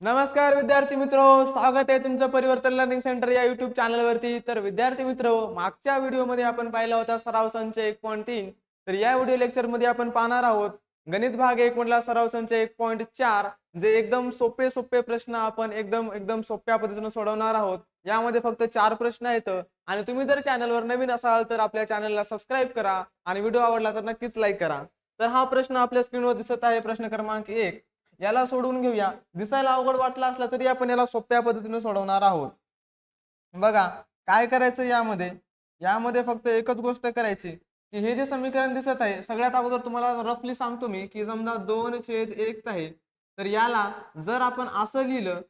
नमस्कार विद्यार्थी मित्रो, स्वागत आहे तुमचं परिवर्तन लर्निंग सेंटर या युट्यूब चॅनलवरती। तर विद्यार्थी मित्रो, मागच्या व्हिडिओमध्ये आपण पाहिला होता सराव संच 1.3। तर या व्हिडिओ लेक्चरमध्ये आपण पाहणार आहोत गणित भाग 1 मधला सराव संच 1.4, जे एकदम सोपे सोपे प्रश्न आपण एकदम सोप्या पद्धतीने सोडवणार आहोत। यामध्ये फक्त 4 प्रश्न आहेत आणि तुम्ही जर चॅनलवर नवीन असाल तर आपल्या चॅनलला सबस्क्राइब करा आणि व्हिडिओ आवडला तर नक्कीच लाईक करा। तर हा प्रश्न आपल्या स्क्रीनवर दिसत आहे, प्रश्न क्रमांक 1। याला सोडवून घेऊया। दिसायला अवघड वाटला असला तरी आपण याला सोप्या पद्धतीने सोडवणार आहोत। बघा काय करायचं, यामध्ये फक्त एकच गोष्ट करायची की हे जे समीकरण दिसत आहे, सगळ्यात अगोदर तुम्हाला रफली सांगतो मी की समजा 2/1 आहे, तर याला जर आपण असं लिहिलं,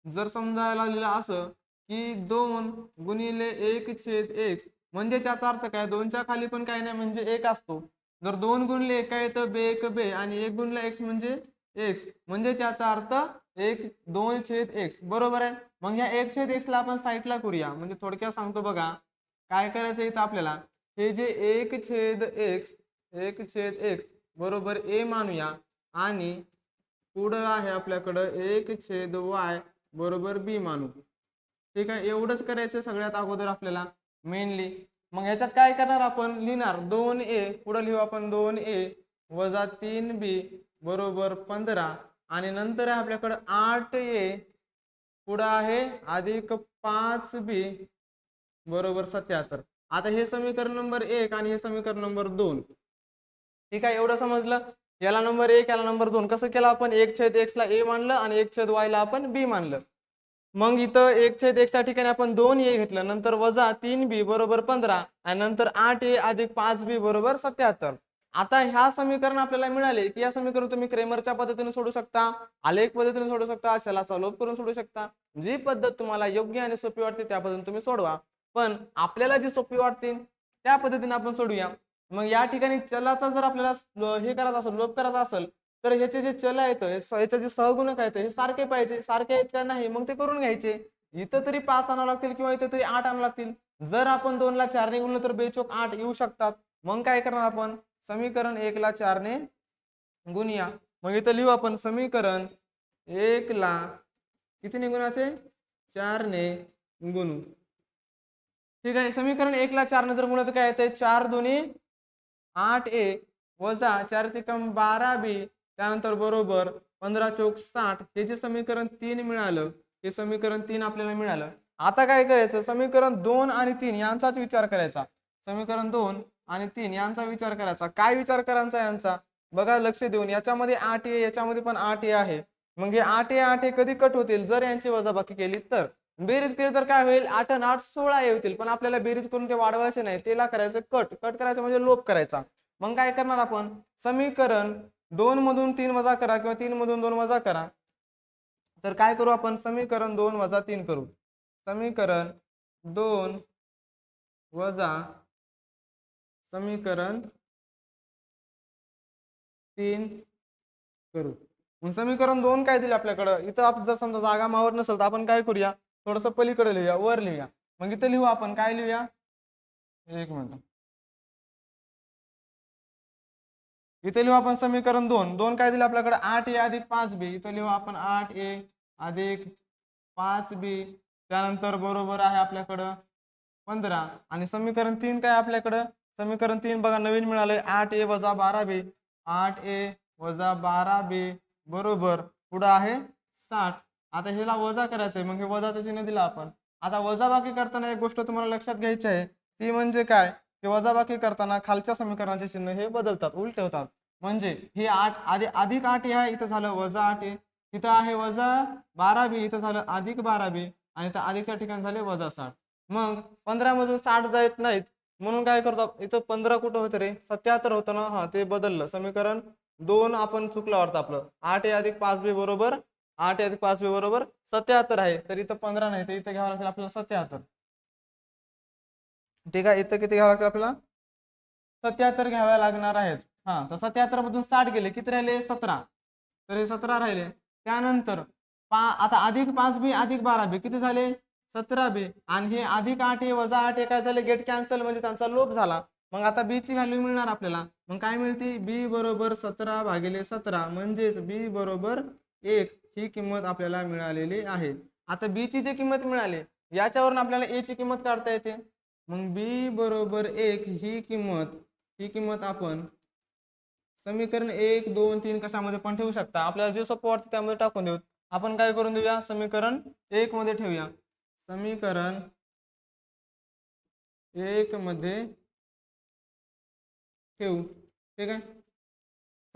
जर समजा याला लिहिलं असं की 2 गुणिले 1/x, म्हणजे याचा अर्थ काय, 2 च्या खाली पण काही नाही म्हणजे 1 असतो। जर 2 गुणिले 1 आहे तर बे एक बे आणि 1 गुणिले x म्हणजे x, म्हणजे याचा अर्थ 2/x बरोबर आहे। मग या 1/x ला आपण साईडला करूया, म्हणजे थोडक्यात सांगतो बघा काय करायचं इथं आपल्याला, हे जे 1/x बरोबर a मानूया आणि पुढं आहे आपल्याकडं 1/y बरोबर b मानू। ठीक आहे, एवढंच करायचं सगळ्यात अगोदर आपल्याला मेनली। मग ह्याच्यात काय करणार, आपण लिहिणार 2a, पुढे लिहू आपण 2a वजा 3b बरोबर 15 आणि नंतर आहे आपल्याकडे 8a, पुढे आहे अधिक 5b बरोबर 77। आता हे समीकरण नंबर 1 आणि हे समीकरण नंबर 2। ठीक आहे, एवढं समजलं। याला नंबर 1 याला नंबर 2 कसं केलं आपण, 1/x ला a मानलं आणि 1/y ला आपण b मानलं। मग इथं 1/x ठिकाणी आपण 2a घेतलं, नंतर वजा 3b बरोबर 15 आणि नंतर 8a अधिक 5b बरोबर 77। आता ह्या समीकरण आपल्याला मिळाले की या समीकरण तुम्ही क्रेमरच्या पद्धतीने सोडू शकता, आलेख पद्धतीने सोडू शकता, चलाचा लोप करून सोडू शकता। जी पद्धत तुम्हाला योग्य आणि सोपी वाटते त्या पद्धतीने तुम्ही सोडवा, पण आपल्याला जी सोपी वाटते त्या पद्धतीने आपण सोडूया। मग या ठिकाणी चलाचा जर आपल्याला हे करायचं असेल, लोप करायचा असेल, तर ह्याचे जे चल आहेत, याचे जे सहगुणक आहेत, हे सारखे पाहिजे। सारखे आहेत का नाही मग ते करून घ्यायचे। इथं तरी 5 आणावं लागतील किंवा इथं तरी 8 आणावं लागतील। जर आपण 2 ला 4 ने गुणलं तर बेचोक 8 येऊ शकतात। मग काय करणार आपण, समीकरण 1 ला 4 ने गुणूया। मग इथं लिहू आपण समीकरण 1 ला किती गुणायचे, 4 ने गुणू। ठीक आहे, समीकरण 1 ला 4 ने जर गुणलं तर काय येते, 4 दुनी 8a वजा 4 त्रिकम 12b, त्यानंतर बरोबर 15 चौक 60। हे जे समीकरण 3 मिळालं, हे समीकरण 3 आपल्याला मिळालं। आता काय करायचं, समीकरण 2 आणि 3 यांचाच विचार करायचा। समीकरण 2 आणि 3 यांचा विचार करायचा। काय विचार करायचा यांचा, बघा लक्ष देऊन, याच्यामध्ये 8a याच्यामध्ये पण 8a आहे। मग हे 8a कधी कट होतील, जर यांची वजाबाकी केली तर। बेरीज केली तर काय होईल, 8 आणि 8 16 येतील, पण आपल्याला बेरीज करून ते वाढवायचे नाही, त्याला करायचं कट करायचं म्हणजे लोप करायचा। मग काय करणार आपण, समीकरण 2 मधून 3 वजा करा किंवा 3 मधून 2 वजा करा। तर काय करू आपण, समीकरण 2 वजा 3 करू। समीकरण 2 वजा समीकरण 3 करू। मग समीकरण 2 काय दिले आपल्याकडे, इथं आपण जर समजा जागा मावर नसेल तर आपण काय करूया, थोडस पलीकडे लिहूया, वर लिहूया। मग इथं लिहू आपण, काय लिहूया, एक मिनिट, इथे लिहू आपण समीकरण 2 काय दिलं आपल्याकडे, 8a अधिक 5b। इथे लिहू आपण 8a अधिक 5b, त्यानंतर बरोबर आहे आपल्याकडं 15 आणि समीकरण 3 काय आपल्याकडं, समीकरण 3 बघा नवीन मिळालंय, 8a वजा 12b, 8a वजा 12b बरोबर पुढं आहे 60। आता ह्याला वजा करायचंय, मग हे वजाचं चिन्ह दिलं आपण। आता वजाबाकी करताना एक गोष्ट तुम्हाला लक्षात घ्यायची आहे, ती म्हणजे काय, की वजाबाकी करताना खालच्या समीकरणाचे चिन्ह हे बदलतात, उलटे होतात। म्हणजे हे 8 अधिक 8 आहे, इथं झालं वजा 8, इथं आहे वजा 12b, इथं झालं अधिक 12b आणि इथं अधिकच्या ठिकाणी झाले वजा 60। मग 15 मधून 60 जात नाहीत, म्हणून काय करतो, इथं 15 कुठं होतं रे, 77 होतं ना, हा ते बदललं। समीकरण 2 आपण चुकलं वाटतं आपलं, 8a अधिक 5b बरोबर 8a अधिक 5b बरोबर 77 आहे, तर इथं 15 नाही, तर इथं घ्यावं लागेल आपल्याला 77। ठीक आहे, इथं किती घ्यावं लागतं आपल्याला, 77 घ्याव्या लागणार आहेत। हा, तर 77 मधून 60 गेले, किती राहिले, 17, तर हे 17 राहिले। त्यानंतर आता अधिक 5b अधिक 12b किती झाले, 17b आणि हे अधिक 8a वजा 8a काय झाले, गेट कॅन्सल, म्हणजे त्यांचा लोप झाला। मग आता b ची व्हॅल्यू मिळणार आपल्याला, मग काय मिळते, b बरोबर 17 भागिले 17, म्हणजेच b बरोबर 1 ही किंमत आपल्याला मिळालेली आहे. आता b ची जी किंमत मिळाली याच्यावरून आपल्याला a ची किंमत काढता येते. मग b बरोबर 1 ही किंमत आपण समीकरण 1 2 3 कशामध्ये पण ठेवू शकता. आपल्याला जे सोपं वाटतं त्यामध्ये टाकून देऊ. आपण काय करून देऊया, समीकरण 1 मध्ये ठेवूया. समीकरण 1 मध्ये ठेवू. ठीक आहे.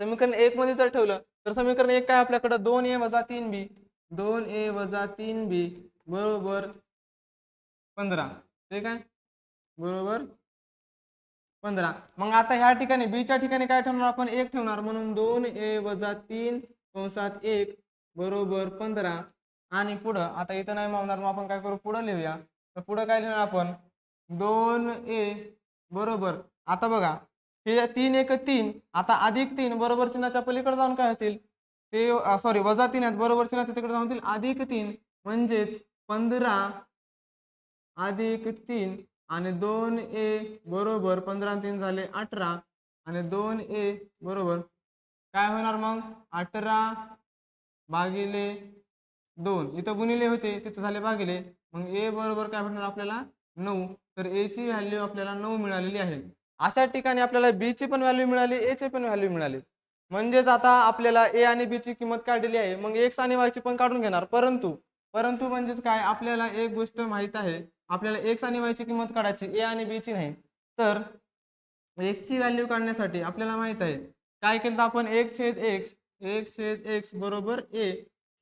समीकरण 1 मध्ये जर ठेवलं तर समीकरण 1 काय आपल्याकडे 2a वजा 3b 2a वजा 3b बरोबर 15. ठीक आहे, बरोबर 15. मग आता ह्या ठिकाणी b च्या ठिकाणी काय ठेवणार आपण 1 ठेवणार, म्हणून 2a वजा 3 कंसात 1 बरोबर 15. आणि पुढं आता इथं नाही मावणार, मग आपण काय करू, पुढं लिहूया. तर पुढं काय लिहिणार आपण 2a बरोबर, आता बघा हे 3 1 3, आता अधिक 3 बरोबर चिन्हाच्या पलीकडे जाऊन काय होतील ते सॉरी वजा 3 आहेत बरोबर चिन्हाच्या तिकडे जाऊन होतील अधिक 3, म्हणजेच 15 अधिक 3 आणि 2a बरोबर 15 आणि 3 झाले 18 आणि 2a बरोबर काय होणार मग 18 भागिले 2, इथं गुणिले होते तिथं झाले भागिले, मग a बरोबर काय भेटणार आपल्याला 9. तर a ची व्हॅल्यू आपल्याला 9 मिळालेली आहे. अशा ठिकाणी आपल्याला b ची पण व्हॅल्यू मिळाली, a ची पण व्हॅल्यू मिळाली. म्हणजेच आता आपल्याला a आणि b ची किंमत काढलेली आहे. मग x आणि y ची पण काढून घेणार, परंतु परंतु म्हणजेच काय आपल्याला एक गोष्ट माहित आहे, आपल्याला x आणि y ची किंमत काढायची, a आणि b ची नाही. तर x ची व्हॅल्यू काढण्यासाठी आपल्याला माहित आहे काय केलं आपण 1/x बरोबर a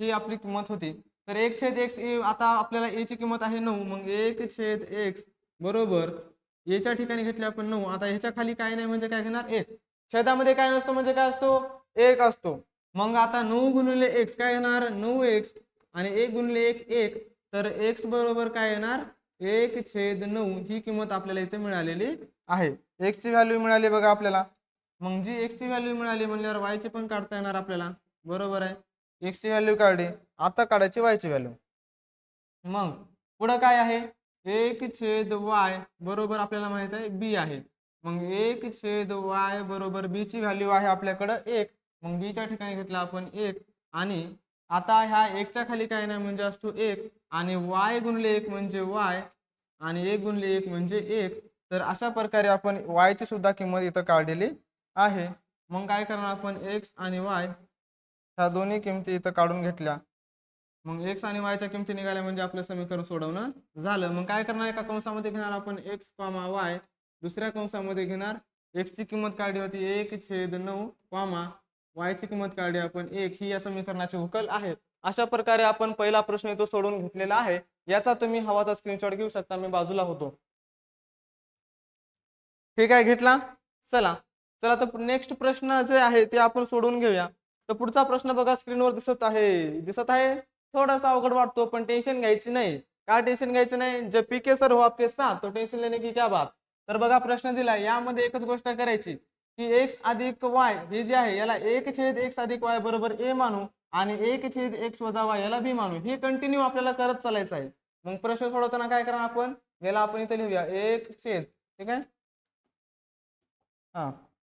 ही आपली किंमत होती. तर 1/x आता आपल्याला a ची किंमत आहे 9, मग 1/x बरोबर a च्या ठिकाणी घेतले आपण 9. आता ह्याच्या खाली काय नाही म्हणजे काय घेणार 1. छेदामध्ये काय नसतो म्हणजे काय असतो 1 असतो. मग आता 9 गुणिले x काय येणार 9x आणि 1 गुणिले 1 1, तर x बरोबर काय येणार 1/9 ही किंमत आपल्याला इथे मिळालेली आहे. x ची व्हॅल्यू मिळाली बघा आपल्याला. मग जी x ची व्हॅल्यू मिळाली म्हणल्यावर y ची पण काढता येणार आपल्याला, बरोबर आहे. x ची व्हॅल्यू काढली, आता काढायची y ची व्हॅल्यू. मग पुढं काय आहे 1/y बरोबर आपल्याला माहित आहे b आहे. मग 1/y बरोबर b ची व्हॅल्यू आहे आपल्याकडं 1, मग b च्या ठिकाणी घेतला आपण 1 आणि आता ह्या 1 च्या खाली काय नाही म्हणजे असतो 1 आणि y गुणिले 1 म्हणजे y आणि 1 गुणिले 1 म्हणजे 1. तर अशा प्रकारे आपण y ची सुद्धा किंमत इथं काढलेली आहे. मग काय करणार आपण x आणि y ह्या दोन्ही किमती इथं काढून घेतल्या. मग x आणि y च्या किमती निघाल्या म्हणजे आपलं समीकरण सोडवणं झालं. मग काय करणार एका कंसामध्ये घेणार आपण x, y, दुसऱ्या कंसामध्ये घेणार x ची किंमत काढली होती 1/9, y ची किंमत काढली आपण 1, ही या समीकरणाची उकल आहे. अशा प्रकारे आपण पहिला प्रश्न इथं सोडवून घेतलेला आहे. याचा तुम्ही हवा तर स्क्रीनशॉट घेऊ शकता, मी बाजूला होतो. ठीक आहे, घेतला. चला चला तर नेक्स्ट प्रश्न जे आहे ते आपण सोडवून घेऊया. तर पुढचा प्रश्न बघा स्क्रीनवर दिसत आहे. थोडासा अवघड वाटतो पण टेन्शन घ्यायची नाही. का टेन्शन घ्यायचं नाही, जब पीके सर हो आपके साथ तो टेन्शन लेने की क्या बात. तर बघा प्रश्न दिला, यामध्ये एकच गोष्ट करायची की x अधिक y हे जे आहे याला 1/x अधिक y बरोबर a मानू आणि 1/x वजा y याला b मानू. हे कंटिन्यू आपल्याला करत चालायचं आहे. मग प्रश्न सोडवताना काय करणार आपण, याला आपण इथे लिहूया 1/, ठीक आहे. हा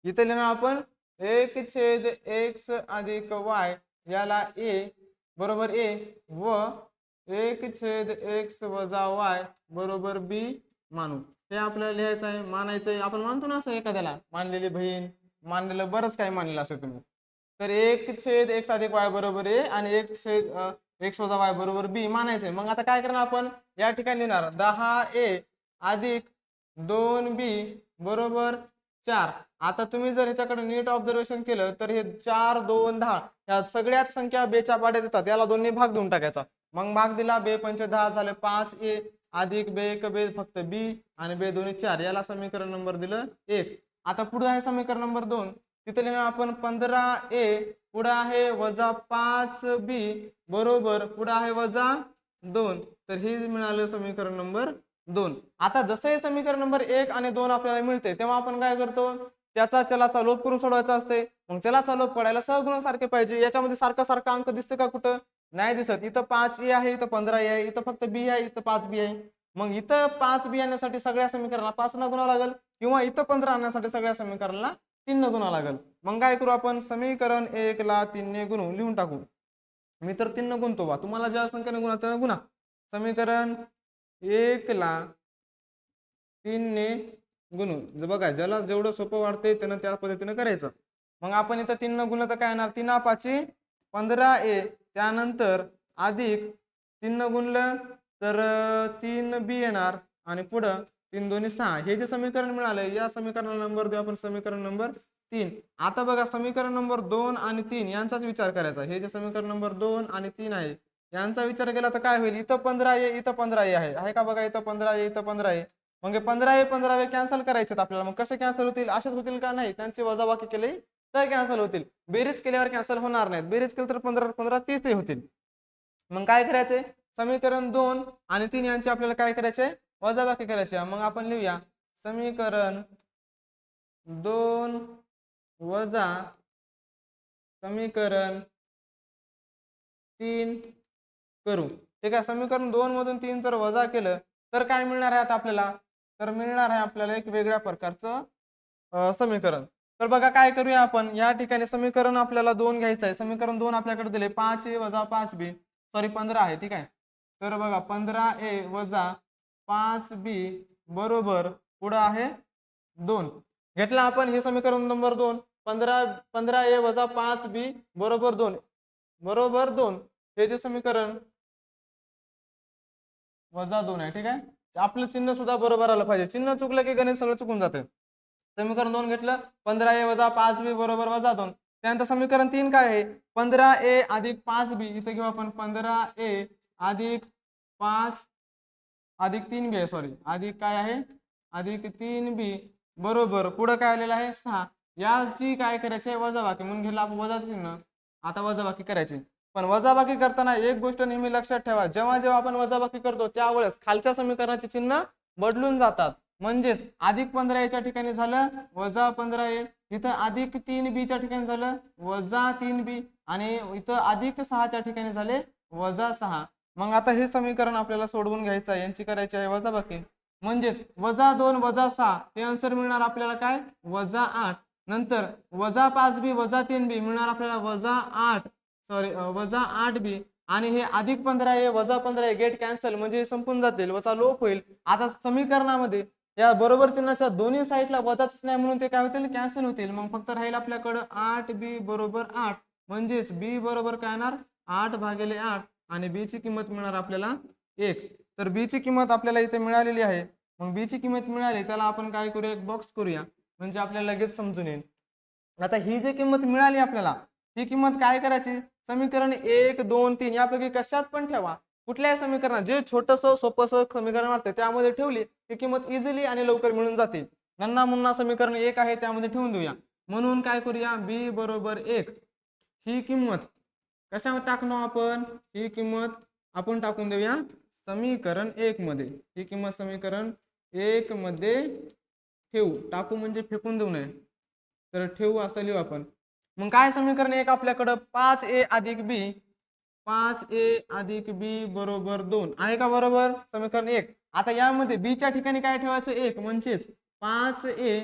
इथे लिहिणार आपण 1/x अधिक y याला a बरोबर a व 1/x वजा y बरोबर b मानू. हे आपल्याला लिहायचं आहे, मानायचं आहे. आपण मानतो ना असं एखाद्याला, मानलेली बहीण, मानलेलं बरंच काही मानलेलं असं तुम्ही. तर 1/x अधिक y बरोबर a आणि 1/x वजा y बरोबर b मानायचं आहे. मग आता काय करणार आपण, या ठिकाणी लिहिणार 10a अधिक 2b बरोबर 4. आता तुम्ही जर ह्याच्याकडे नीट ऑब्झर्वेशन केलं तर हे 4 2 10 या सगळ्याच संख्या बेच्या पाड्यात येतात. याला दोन्ही भाग देऊन टाकायचा. मग भाग दिला, बे 5 10 झाले 5a अधिक बे 1 बे फक्त b आणि बे 2 4, याला समीकरण नंबर दिलं 1. आता पुढे आहे समीकरण नंबर 2. तिथे लिहिणार आपण 15a पुढे आहे वजा 5b बरोबर पुढे आहे वजा 2. तर हे मिळालं समीकरण नंबर 2. आता जसं हे समीकरण नंबर 1 आणि 2 आपल्याला मिळते तेव्हा आपण काय करतो, त्याचा चलाचा लोप करून सोडवायचा असते. मग चलाचा लोप पडायला सहगुणक पाहिजे. याच्यामध्ये सारखा सारखा अंक दिसते का कुठं, नाही दिसत. इथं 5a आहे, इथं 15a आहे, इथं फक्त b आहे, इथं 5b आहे. मग इथं 5b आणण्यासाठी सगळ्या समीकरणाला 5 न गुणावं लागेल किंवा इथं 15 आणण्यासाठी सगळ्या समीकरणाला 3 न गुणावं लागेल. मग काय करू आपण, समीकरण 1 ला 3 ने गुणू लिहून टाकू. मी तर 3 न गुणतो बा, तुम्हाला ज्या संख्येने गुणा त्यानं गुणा. समीकरण 1 ला 3 ने गुणू. बघा ज्याला जेवढं सोपं वाटतंय त्यानं त्या पद्धतीने करायचं. मग आपण इथं 3 न गुणलं तर काय येणार, 3 5 15a, त्यानंतर अधिक 3 न गुणलं तर 3b येणार आणि पुढं 3 2 6. हे जे समीकरण मिळालंय या समीकरणाला नंबर देऊ आपण समीकरण नंबर 3. आता बघा समीकरण नंबर 2 आणि 3 यांचाच विचार करायचा. हे जे समीकरण नंबर 2 आणि 3 आहे यांचा विचार केला तर काय होईल, इथं 15a इथं 15a आहे का बघा, इथं 15a इथं 15a. मग 15a 15a कॅन्सल करायचे आपल्याला. मग कसे कॅन्सल होतील, असेच होतील का, नाही त्यांची वजाबाकी केली तर कॅन्सल होतील. बेरीज केल्यावर कॅन्सल होणार नाहीत. बेरीज केलं तर 15 15 30 होतील. मग काय करायचे, समीकरण 2 आणि 3 यांची आपल्याला काय करायचे, वजाबाकी करायची. मग आपण लिहूया समीकरण 2 वजा समीकरण 3 करू. ठीक आहे, समीकरण 2 मधून 3 जर वजा केलं तर काय मिळणार आहे आता आपल्याला, तर मिळणार आहे आपल्याला एक वेगळ्या प्रकारचं समीकरण. तर बघा काय करूया आपण, या ठिकाणी समीकरण आपल्याला 2 घ्यायचं आहे. समीकरण 2 आपल्याकडे दिले 5a वजा 5b, सॉरी 15 आहे. ठीक आहे, तर बघा 15a वजा 5b बरोबर पुढं आहे 2. घेतला आपण हे समीकरण नंबर 2. 15a वजा 5b बरोबर 2 बरोबर 2. हे जे समीकरण वजा 2 आहे. ठीक आहे, आपलं चिन्ह सुद्धा बरोबर आलं पाहिजे. चिन्ह चुकलं की गणित सगळं चुकून जाते. समीकरण 2 घेतलं, 15a वजा 5b बरोबर वजा 2. त्यानंतर समीकरण 3 काय आहे, 15a अधिक 5b. इथे घेऊ आपण 15a अधिक 5 अधिक 3b आहे, सॉरी अधिक काय आहे, अधिक 3b बरोबर पुढं काय आलेलं आहे 6. याची काय करायची आहे, वजाबाकी. म्हणून घेतलं आपण वजा चिन्ह. आता वजाबाकी करायची. पण वजाबाकी करताना एक गोष्ट नेहमी लक्षात ठेवा, जेव्हा जेव्हा आपण वजाबाकी करतो त्यावेळेस खालच्या समीकरणाचे चिन्ह बदलून जातात. म्हणजेच अधिक 15a च्या ठिकाणी झालं वजा 15a, इथं अधिक 3b च्या ठिकाणी झालं वजा 3b आणि इथं अधिक 6 च्या ठिकाणी झाले वजा 6. मग आता हे समीकरण आपल्याला सोडवून घ्यायचं आहे, यांची करायची आहे वजाबाकी. म्हणजेच वजा 2 वजा 6 हे आन्सर मिळणार आपल्याला काय, वजा 8. नंतर वजा 5b वजा 3b मिळणार आपल्याला वजा 8, सॉरी वजा 8b. आणि हे अधिक 15a वजा 15a गेट कॅन्सल, म्हणजे संपून जातील, वजा लोप होईल. आता समीकरणामध्ये या बरोबर चिन्हाच्या दोन्ही साईडला वजाच नाही म्हणून ते काय होतील, कॅन्सल होतील. मग फक्त राहील आपल्याकडं 8b बरोबर 8. म्हणजेच b बरोबर काय येणार 8 भागिले 8 आणि b ची किंमत मिळणार आपल्याला 1. तर b ची किंमत आपल्याला इथे मिळालेली आहे. मग b ची किंमत मिळाली त्याला आपण काय करूया, एक बॉक्स करूया म्हणजे आपल्याला लगेच समजून येईल. आता ही जी किंमत मिळाली आपल्याला, ही किंमत काय करायची, समीकरण 1 2 3 यापैकी कशात पण ठेवा. कुठल्याही समीकरणात जे छोटंसं सोपंसं समीकरण वाटतं त्यामध्ये ठेवली की किंमत इझिली आणि लवकर मिळून जाते. नन्ना मुन्ना समीकरण 1 आहे त्यामध्ये ठेवून देऊया. म्हणून काय करूया, b बरोबर 1 ही किंमत कशावर टाकणार आपण, ही किंमत आपण टाकून देऊया समीकरण 1 मध्ये. ही किंमत समीकरण 1 मध्ये ठेवू, टाकू म्हणजे फेकून देऊ नये, तर ठेवू असं लिहू आपण. मग काय समीकरण 1 आपल्याकडं 5a अधिक b, 5a अधिक b बरोबर 2 आहे का, बरोबर समीकरण 1. आता यामध्ये b च्या ठिकाणी काय ठेवायचं 1, म्हणजेच 5a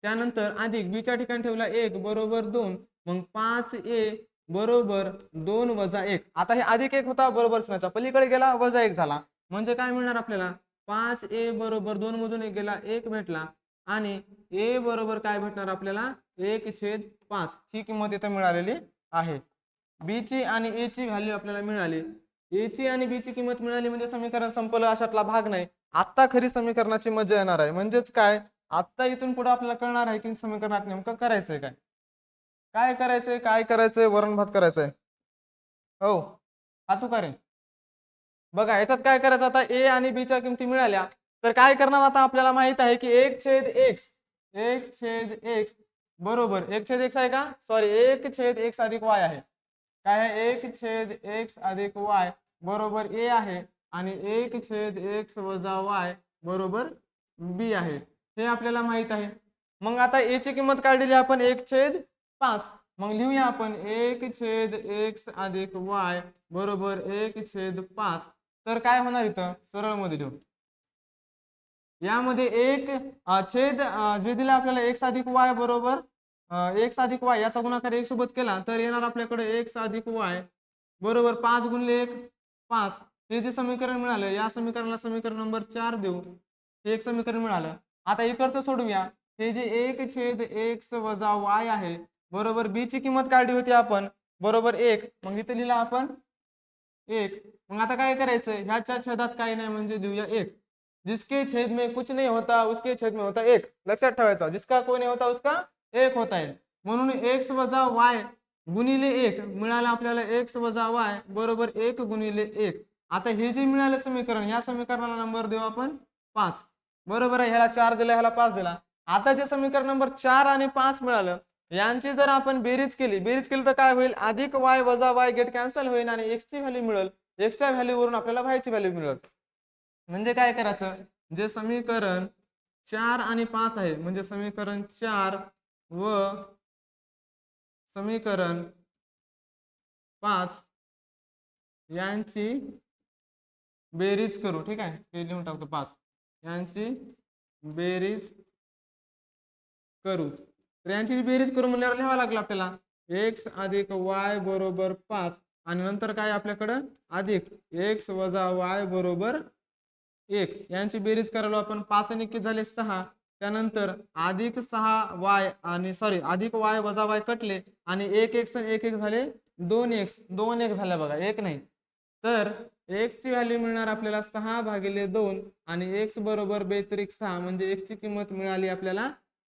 त्यानंतर अधिक b च्या ठिकाणी ठेवला 1 बरोबर 2. मग 5a बरोबर 2 वजा 1. आता हे अधिक 1 होता, बरोबर चिन्हाच्या पलीकडे गेला वजा 1 झाला, म्हणजे काय मिळणार आपल्याला 5a बरोबर 2 मधून 1 गेला 1 भेटला आणि a बरोबर काय भेटणार आपल्याला 1/5. ही किंमत इथे मिळालेली आहे. b ची आणि a ची व्हॅल्यू आपल्याला मिळाली. a ची आणि b ची किंमत मिळाली म्हणजे समीकरण संपलं, अशातला भाग नाही. आता खरी समीकरणाची मजा येणार आहे. म्हणजेच काय, आता इथून पुढे आपल्याला कळणार आहे की समीकरणात नेमकं करायचंय काय, काय करायचंय, काय करायचंय, वरण भात करायचंय. हो हा तू करे. बघा याच्यात काय करायचं, आता a आणि b च्या किमती मिळाल्या तर काय करणार, आता आपल्याला माहित आहे की 1/x बरोबर 1/x आहे का, सॉरी 1/x अधिक y आहे. काय आहे 1/x अधिक y बरोबर a आहे आणि 1/x वजा y बरोबर b आहे, हे आपल्याला माहित आहे. मग आता a ची किंमत काढलेली आपण 1/5. मग लिहूया आपण 1/x अधिक y बरोबर 1/5. तर काय होणार इथं सरळ मध्ये लिहू, यामध्ये एक छेद जे दिले आपल्याला x अधिक y बरोबर एक्स अधिक वाय याचा गुणाकार 1 सोबत केला तर येणार आपल्याकडे एक्स अधिक वाय बरोबर 5 गुणिले 1 5. हे जे समीकरण मिळालं या समीकरणाला समीकरण नंबर 4 देऊ. हे एक समीकरण मिळालं. आता इकडचं सोडूया. हे जे 1/x वजा y आहे बरोबर b ची किंमत काढली होती आपण बरोबर 1. मग इथे लिहिला आपण 1. मग आता काय करायचं ह्याच्या छेदात काही नाही म्हणजे देऊया 1. जिसके छेद में कुछ नहीं होता उसके छेद में होता 1. लक्षात ठेवायचा जिसका कोई नहीं होता उसका 1 होता है. म्हणून x वजा y गुणिले 1 मिळालं आपल्याला x वजा y बरोबर 1 गुणिले 1. आता हे जे मिळालं समीकरण या समीकरणाला नंबर देऊ आपण 5. बरोबर आहे. ह्याला 4 दिला ह्याला 5 दिला. आता जे समीकरण नंबर 4 आणि 5 मिळालं यांची जर आपण बेरीज केली तर काय होईल अधिक y वजा y गेट कॅन्सल होईल आणि x ची व्हॅल्यू मिळेल. x च्या व्हॅल्यू वरून आपल्याला y ची व्हॅल्यू मिळेल. म्हणजे काय करायचं जे समीकरण 4 आणि 5 आहे म्हणजे समीकरण 4 व समीकरण 5 यांची बेरीज करू. ठीक आहे हे लिहून टाकतो 5 यांची बेरीज करू. तर यांची बेरीज करू म्हणल्यावर लिहावं लागलं आपल्याला x अधिक y बरोबर 5 आणि नंतर काय आपल्याकडं अधिक x वजा y बरोबर 1. यांची बेरीज करायला आपण 5 आणि 1 झाले 6. त्यानंतर अधिक 6y आणि सॉरी अधिक y वजा y कटले आणि 1x आणि 1 झाले 2x 2x झाल्या बघा 1 नाही. तर x ची व्हॅल्यू मिळणार आपल्याला 6/2 आणि x बरोबर 6 म्हणजे x ची किंमत मिळाली आपल्याला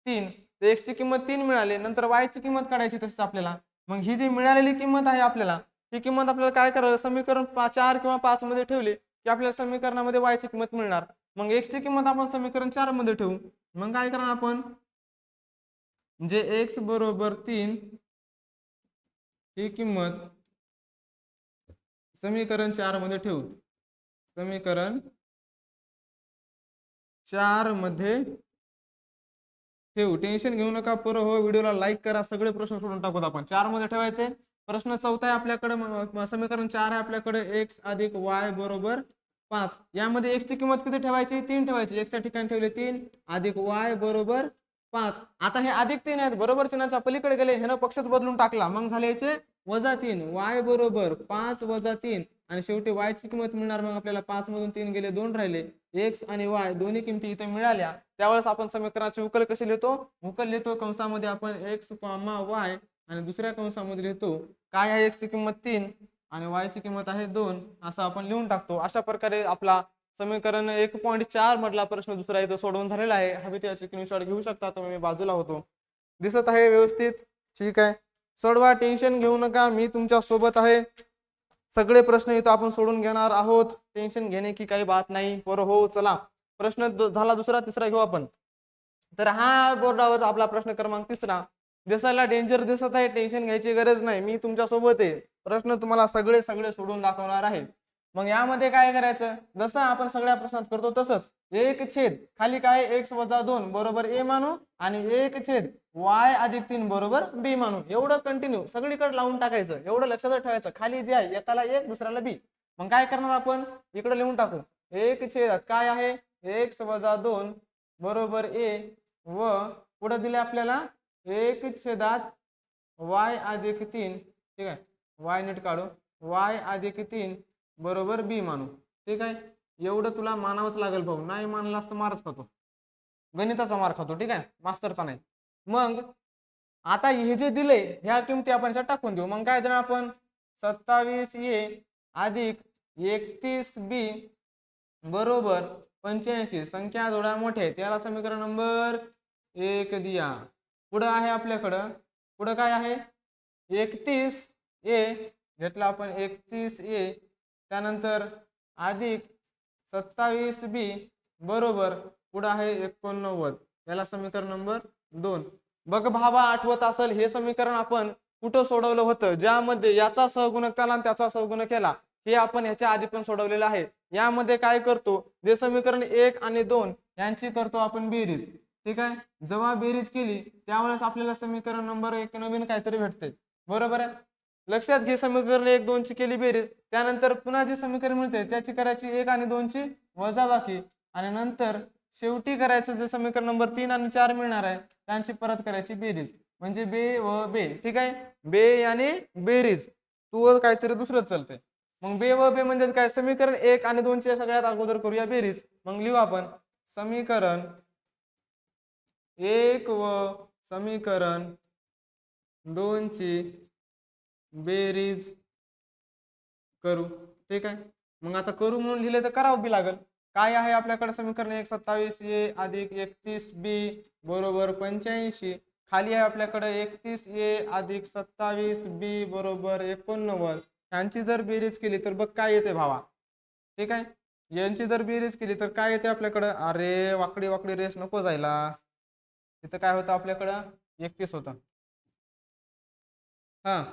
3. तर x ची किंमत 3 मिळाली. नंतर y ची किंमत काढायची तसंच आपल्याला. मग ही जी मिळालेली किंमत आहे आपल्याला ही किंमत आपल्याला काय करायला समीकरण 4 किंवा 5 मध्ये ठेवली की आपल्याला समीकरणामध्ये y ची किंमत मिळणार. मग x ची किंमत आपण समीकरण 4 मध्ये ठेवू. मग काय करणार आपण जे x बरोबर 3 ही किंमत समीकरण 4 मध्ये ठेवू. समीकरण 4 मध्ये ठेवू. टेन्शन घेऊ नका पोरं हो. व्हिडिओला लाईक करा. सगळे प्रश्न सोडून टाकूत आपण 4 मध्ये ठेवायचे. प्रश्न 4 आहे आपल्याकडे समीकरण 4 आहे आपल्याकडे x अधिक y बरोबर 5. यामध्ये x ची किंमत किती ठेवायची 3 ठेवायची. x च्या ठिकाणी ठेवले 3 अधिक y बरोबर 5. आता हे अधिक 3 आहेत बरोबर चिन्हाच्या पलीकडे गेले ह्यानं पक्षच बदलून टाकला मग झाले याचे वजा 3 y बरोबर 5 वजा 3 आणि शेवटी y ची किंमत मिळणार. मग आपल्याला 5 मधून 3 गेले 2 राहिले. x आणि y दोन्ही किमती इथे मिळाल्या. त्यावेळेस आपण समीकरणाची उकल कशी लिहितो उकल लिहितो कंसामध्ये आपण x, y आणि दुसऱ्या कंसामध्ये लिहितो काय आहे x ची किंमत 3 आणि y ची किंमत आहे 2 असं आपण लिहून टाकतो. अशा प्रकारे आपला समीकरण 1.4 मधला प्रश्न दुसरा इथं सोडवून झालेला आहे. हवी त्याची स्क्रीनशॉट घेऊ शकता तुम्ही. मी बाजूला होतो दिसत आहे व्यवस्थित. ठीक आहे सोडवा टेन्शन घेऊ नका मी तुमच्या सोबत आहे. सगळे प्रश्न इथं आपण सोडून घेणार आहोत. टेन्शन घेणे की काही बात नाही बरं हो. चला प्रश्न झाला दुसरा तिसरा घेऊ आपण. तर हा बोर्डावर आपला प्रश्न क्रमांक 3 दिसायला डेंजर दिसत आहे. टेन्शन घ्यायची गरज नाही मी तुमच्या सोबत आहे. प्रश्न तुम्हाला सगळे सोडून दाखवणार आहे. मग यामध्ये काय करायचं जसं आपण सगळ्या प्रश्नात करतो तसंच एक छेद खाली काय x वजा 2 बरोबर a मानू आणि एक छेद y अधिक 3 बरोबर b मानू. एवढं कंटिन्यू सगळीकडे लावून टाकायचं. एवढं लक्षात ठेवायचं खाली जे आहे एकाला 1 दुसऱ्याला b. मग काय करणार आपण इकडे लिहून टाकू एक छेदात काय आहे x वजा 2 बरोबर a व पुढे दिले आपल्याला एक छेदात y अधिक 3. ठीक आहे y नीट काढू y अधिक 3 बरोबर b मानू. ठीक आहे एवढं तुला मानावंच लागेल भाऊ. नाही मानलास तर मारच खातो. गणिताचा मार खातो. ठीक आहे मास्तरचा नाही. मग आता हे जे दिले ह्या किमती आपण टाकून देऊ. मग काय देणार आपण 27a अधिक 31b बरोबर 85. संख्या थोड्या मोठ्या आहेत याला समीकरण नंबर 1 दिया. पुढे आहे आपल्याकडं पुढे काय आहे 31a घेतला आपण 31a त्यानंतर अधिक 27b बरोबर पुढे आहे 89 याला समीकरण नंबर 2. बघ भावा आठवत असेल हे समीकरण आपण कुठं सोडवलं होतं ज्यामध्ये याचा सहगुणक केला आणि त्याचा सहगुणक केला. हे आपण ह्याच्या आधी पण सोडवलेलं आहे. यामध्ये काय करतो जे समीकरण 1 आणि 2 यांची करतो आपण बेरीज. ठीक आहे जेव्हा बेरीज केली त्यावेळेस आपल्याला समीकरण नंबर 1 नवीन काहीतरी भेटते. बरोबर आहे लक्षात घे. समीकरण 1 2 ची केली बेरीज त्यानंतर पुन्हा जे समीकरण मिळते त्याची करायची 1 आणि 2 ची वजाबाकी आणि नंतर शेवटी करायचं जे समीकरण नंबर 3 आणि 4 मिळणार आहे त्यांची परत करायची बेरीज. म्हणजे बे व बे, ठीक आहे. बे आणि बेरीज, तू काहीतरी दुसरंच चालतंय. मग बे व बे म्हणजे काय, समीकरण 1 आणि 2 चे सगळ्यात अगोदर करूया बेरीज. मग लिहू आपण समीकरण 1 व समीकरण 2 ची बेरीज करू, ठीक आहे. मग आता करू म्हणून लिहिले तर करावं बी लागेल. काय आहे आपल्याकडे समीकरण 1 27a अधिक 31b बरोबर 85. खाली आहे आपल्याकडे 31a अधिक 27b बरोबर 89. यांची जर बेरीज केली तर बघ काय येते भावा, ठीक आहे. यांची जर बेरीज केली तर काय येते आपल्याकडं, अरे वाकडी वाकडी रेस नको जायला, तिथं काय होतं आपल्याकडं 31 होतं. हा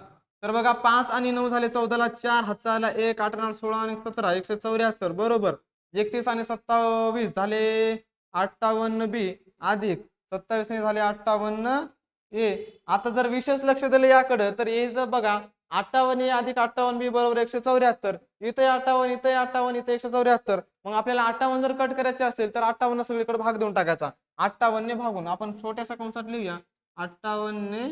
तर बघा 5 आणि 9 झाले 14ला 4 हातचा आला 1 8 9 16 आणि 17 174 बरोबर 31 आणि 27 झाले 58 बी अधिक 27 ने झाले 58 ए. आता जर विशेष लक्ष दिलं याकडे तर इथं बघा 58 ए अधिक 58 बी बरोबर 174, इथे 58 इथे 58 इथे 174. मग आपल्याला 58 जर कट करायचे असेल तर 58 सगळीकडे भाग देऊन टाकायचा. 58 ने भागून आपण छोट्याशा कंसात लिहूया 58 ने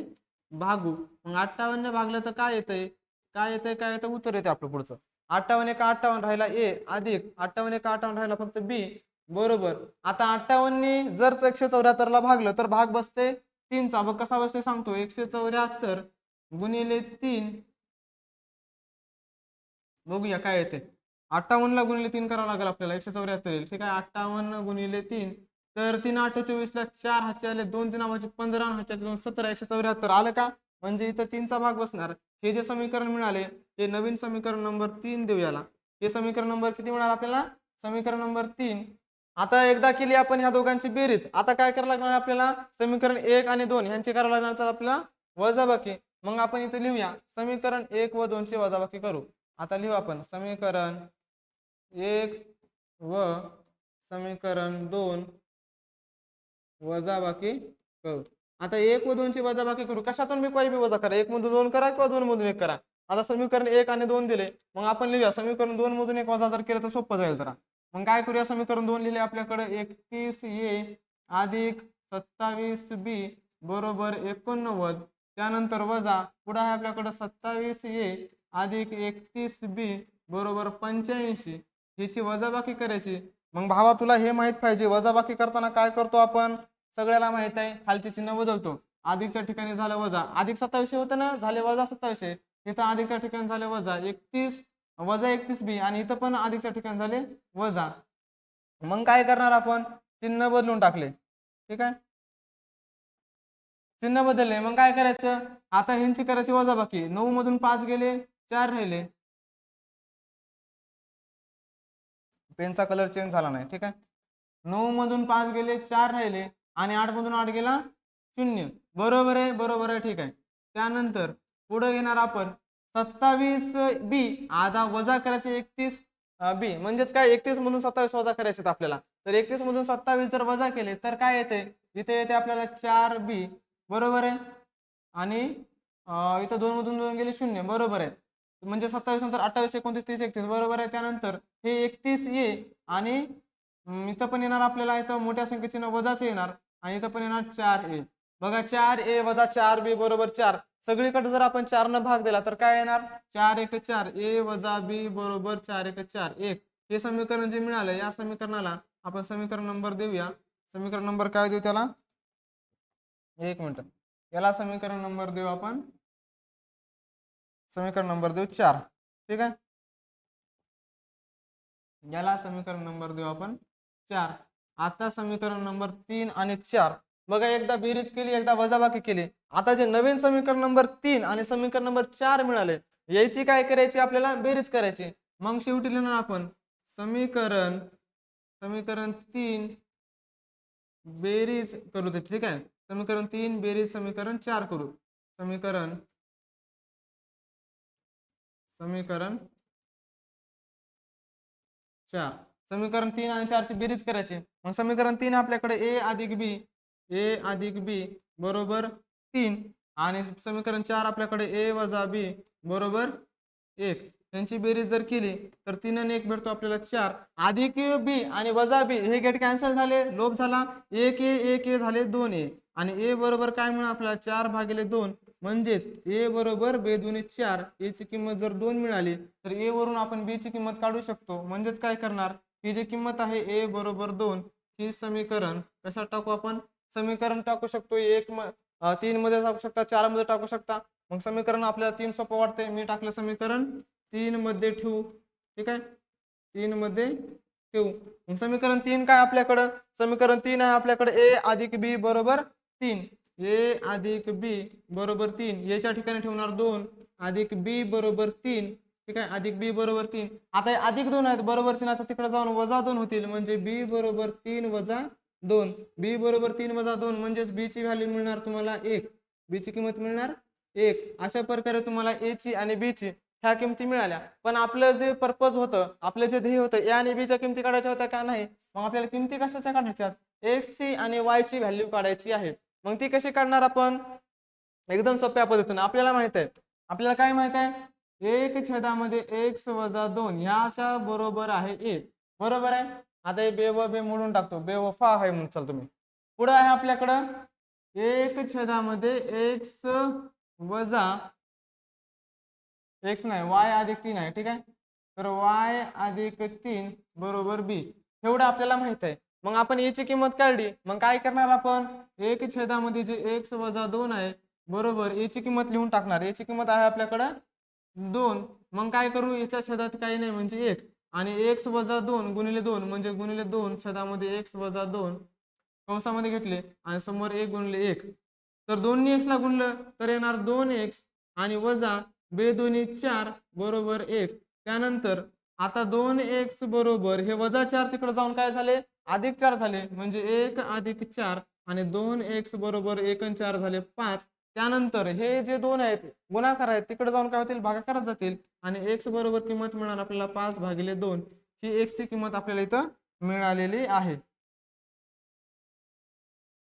भागू. मग 58 ने भागलं तर काय येतंय, काय येतं उत्तर येते आपलं पुढचं. 58 एका 58 राहिला ए अधिक 58 एका 58 राहिला फक्त बी बरोबर. आता 58 ने जर 174 ला भागलं तर भाग बसते 3 चा. बघ कसा बसते सांगतो, 174 गुणिले 3 बघूया काय येते. 58 ला गुणिले 3 करावं लागेल आपल्याला 174 येईल, ठीक आहे. 58 गुणिले 3 तर 3 8 24 ला 4 हातचे आले 2 3 नावाचे 15 हातचे 2 17 174 आलं का. म्हणजे इथं 3 चा भाग बसणार. हे जे समीकरण मिळाले हे नवीन समीकरण नंबर 3 देऊ याला. हे समीकरण नंबर किती मिळालं आपल्याला, समीकरण नंबर 3. आता एकदा केली आपण ह्या दोघांची बेरीज, आता काय करायला लागणार आपल्याला, समीकरण 1 आणि 2 यांची करावं लागणार तर आपल्याला वजाबाकी. मग आपण इथे लिहूया समीकरण 1 व 2 ची वजाबाकी करू. आता लिहू आपण समीकरण 1 व समीकरण 2 वजाबाकी करू. आता 1 व 2 ची वजाबाकी करू, कशातून मी काही बी वजा करा, 1 मधून 2 करा किंवा 2 मधून 1 करा. आता समीकरण 1 आणि 2 दिले, मग आपण लिहूया समीकरण 2 मधून 1 वजा जर केलं तर सोपं जाईल जरा. मग काय करूया, समीकरण 2 लिहिले आपल्याकडे 31a अधिक 27b बरोबर 89. त्यानंतर वजा पुढे आहे आपल्याकडे 27a अधिक 31b बरोबर 85. ह्याची वजाबाकी करायची. मग भावा तुला हे माहित पाहिजे वजाबाकी करताना काय करतो आपण, सगळ्याला माहित आहे खालचे चिन्ह बदलतो. अधिकच्या ठिकाणी झालं वजा, अधिक 27 होतं ना, झाले वजा 27. इथं अधिकच्या ठिकाणी झाले वजा 31 वजा 31b आणि इथं पण अधिकच्या ठिकाणी झाले वजा. मग काय करणार आपण, चिन्ह बदलून टाकले, ठीक आहे. चिन्ह बदलले मग काय करायचं, आता ह्यांची करायची वजाबाकी. 9 मधून 5 गेले 4 राहिले, पेनचा कलर चेंज झाला नाही, ठीक आहे. 9 मधून 5 गेले 4 राहिले आणि 8 मधून 8 गेला 0 बरोबर आहे, बरोबर आहे, ठीक आहे. त्यानंतर पुढे घेणार आपण 27 बी आता वजा करायचे 31 बी म्हणजेच काय 31 मधून 27 वजा करायचे आपल्याला. तर 31 मधून 27 जर वजा केले तर काय येते, इथे येते आपल्याला 4 बी बरोबर आहे. आणि इथं 2 मधून 2 गेले 0 बरोबर आहे. म्हणजे 27 नंतर 28 29 30 31 बरोबर आहे. त्यानंतर हे 31 ये आणि इथं पण येणार आपल्याला, इथं मोठ्या संख्येचे वजाच येणार आणि इथं पण येणार 4a. बघा 4a वजा 4b बरोबर 4. सगळीकडे जर आपण 4 न भाग दिला तर काय येणार, 4 1 4 a वजा b बरोबर 4 1 4 1. हे समीकरण जे मिळालं या समीकरणाला आपण समीकरण नंबर देऊया. समीकरण नंबर काय देऊ त्याला, एक मिनिट, याला समीकरण नंबर देऊ आपण, समीकरण नंबर देऊ 4, ठीक आहे. याला समीकरण नंबर देऊ आपण 4. आता समीकरण नंबर 3 आणि 4 बघा, एकदा बेरीज केली एकदा वजाबाकी केली. आता जे नवीन समीकरण नंबर 3 आणि समीकरण नंबर 4 मिळाले याची काय करायची आपल्याला, बेरीज करायची. मग शेवटी लिहिणार आपण समीकरण समीकरण 3 बेरीज करू दे, ठीक आहे. समीकरण 3 बेरीज समीकरण 4 करू. समीकरण 4 समीकरण 3 आणि 4 ची बेरीज करायची. मग समीकरण 3 आपल्याकडे a अधिक b बरोबर 3 आणि समीकरण 4 आपल्याकडे a वजा b बरोबर 1. त्यांची बेरीज जर केली तर 3 आणि 1 भेटतो आपल्याला 4 अधिक बी आणि वजा बी हे गेट कॅन्सल झाले लोप झाला 1 झाले 2 आणि ए बरोबर काय मिळालं आपल्याला 4/2 म्हणजेच ए बरोबर बे दुनी 4 ए ची किंमत जर 2 मिळाली तर ए वरून आपण बी ची किंमत काढू शकतो म्हणजेच काय करणार ही जी किंमत आहे ए बरोबर 2 ही समीकरण कशात टाकू आपण समीकरण टाकू शकतो 3 मध्ये टाकू शकता 4 मध्ये टाकू शकता मग समीकरण आपल्याला 3 सोपं वाटते मी टाकलं समीकरण 3 मध्ये ठेवू ठीक आहे 3 मध्ये ठेवू मग समीकरण 3 काय आपल्याकडं समीकरण 3 आहे आपल्याकडे ए अधिक बी बरोबर 3 ए अधिक बी बरोबर 3 याच्या ठिकाणी ठेवणार 2 अधिक बी बरोबर 3 ठीक आहे अधिक बी बरोबर 3 आता हे अधिक 2 आहेत बरोबर चिन्हाचा तिकडे जाऊन वजा 2 होतील म्हणजे बी बरोबर 3 वजा 2 बी बरोबर 3 वजा 2 म्हणजेच बी ची व्हॅल्यू मिळणार तुम्हाला 1 बी ची किंमत मिळणार 1 अशा प्रकारे तुम्हाला ए ची आणि बी ची ह्या किमती मिळाल्या पण आपलं जे पर्पज होतं आपलं जे ध्येय होतं ए आणि बी च्या किमती काढायच्या होत्या का नाही मग आपल्याला किमती कशाच्या काढायच्या एक्स ची आणि वाय ची व्हॅल्यू काढायची आहे मग ती कशी काढणार आपण एकदम सोप्या पद्धतीने आपल्याला माहित आहे आपल्याला काय माहित आहे 1/मध्ये x वजा 2 याच्या बरोबर आहे 1 बरोबर आहे आता हे बे व बे मोडून टाकतो बे व फा आहे म्हणून चल तुम्ही पुढे आहे आपल्याकडं 1/मध्ये x वजा x नाही y अधिक 3 आहे ठीक आहे तर y अधिक 3 बरोबर b एवढं आपल्याला माहित आहे मग आपण a ची किंमत काढली मग काय करणार आपण 1/मध्ये जे x वजा 2 आहे बरोबर a ची किंमत लिहून टाकणार a ची किंमत आहे आपल्याकडे 2 मग काय करू याच्या छेदात काही नाही म्हणजे 1 आणि x वजा 2 गुणिले 2 म्हणजे गुणिले 2 छेदामध्ये x वजा 2 कंसामध्ये घेतले आणि समोर 1 गुणिले 1 तर 2 ने x ला गुणलं तर येणार 2x आणि वजा बे दोन्ही 4 बरोबर 1 त्यानंतर आता 2x बरोबर हे वजा 4 तिकडे जाऊन काय झाले अधिक 4 झाले म्हणजे 1 अधिक 4 आणि 2x बरोबर 1 आणि 4 झाले 5 त्यानंतर हे जे 2 आहेत गुणाकार आहेत तिकडे जाऊन काय होतील भागाकारात जातील आणि x बरोबर किंमत मिळणार आपल्याला 5/2 ही x ची किंमत आपल्याला इथं मिळालेली आहे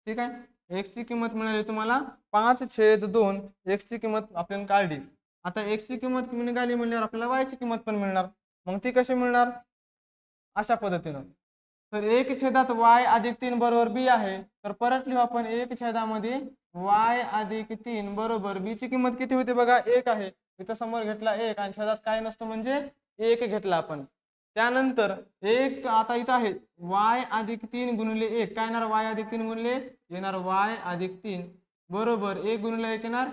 ठीक आहे x ची किंमत मिळाली तुम्हाला 5/2 x ची किंमत आपण काढली आता x ची किंमत निघाली म्हणल्यावर आपल्याला y ची किंमत पण मिळणार मग ती कशी मिळणार अशा पद्धतीने तर 1/y अधिक 3 बरोबर b आहे तर परत लिहू आपण 1/मध्ये y अधिक 3 बरोबर b ची किंमत किती होती बघा 1 आहे इथं समोर घेतला 1 आणि छेदात काय नसतो म्हणजे 1 घेतला आपण त्यानंतर 1 आता इथं आहे y अधिक 3 गुणिले 1 काय येणार y अधिक 3 गुणिले येणार y अधिक 3 बरोबर 1 गुणिले 1 येणार